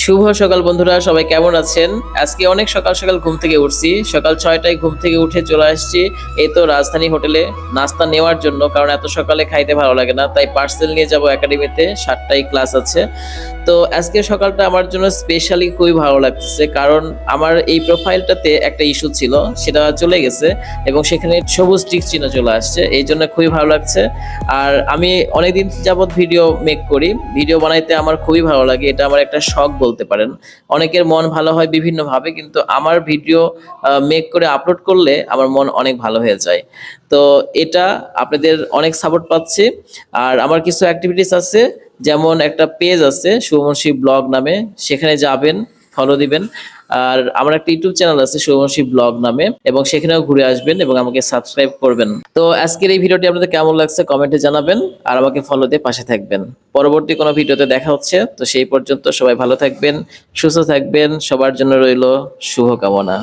শুভ সকাল বন্ধুরা, সবাই কেমন আছেন? আজকে অনেক সকাল সকাল ঘুম থেকে উঠছি। সকাল 6টায় ঘুম থেকে উঠে চলে আসছি এই তো রাজধানী হোটেলে নাস্তা নেওয়ার জন্য, কারণ এত সকালে খাইতে ভালো লাগে না, তাই পার্সেল নিয়ে যাব একাডেমিতে। 7টায় ক্লাস আছে। তো আজকে সকালটা আমার জন্য স্পেশালি খুবই ভালো লাগতেছে, কারণ আমার এই প্রোফাইলটাতে একটা ইস্যু ছিল, সেটা চলে গেছে এবং সেখানে সবুজ টিক চিহ্ন চলে আসছে, এই জন্য খুবই ভালো লাগছে। আর আমি অনেকদিন যাবত ভিডিও মেক করি, ভিডিও বানাইতে আমার খুবই ভালো লাগে, এটা আমার একটা শখ বলতে পারেন। অনেকের মন ভালো হয় বিভিন্নভাবে, কিন্তু আমার ভিডিও মেক করে আপলোড করলে আমার মন অনেক ভালো হয়ে যায়। তো এটা আপনাদের অনেক সাপোর্ট পাচ্ছি। আর আমার কিছু অ্যাক্টিভিটিস আছে, যেমন একটা পেজ আছে শুভমর্ষি ব্লগ নামে, সেখানে যাবেন, ফলো দিবেন। আর আমার একটা ইউটিউব চ্যানেল আছে শুভমর্ষি ব্লগ নামে, এবং সেখানেও ঘুরে আসবেন এবং আমাকে সাবস্ক্রাইব করবেন। তো আজকের এই ভিডিওটি আপনাদের কেমন লাগছে কমেন্টে জানাবেন, আর আমাকে ফলো দিয়ে পাশে থাকবেন। পরবর্তী কোনো ভিডিওতে দেখা হচ্ছে। তো সেই পর্যন্ত সবাই ভালো থাকবেন, সুস্থ থাকবেন, সবার জন্য রইল শুভকামনা।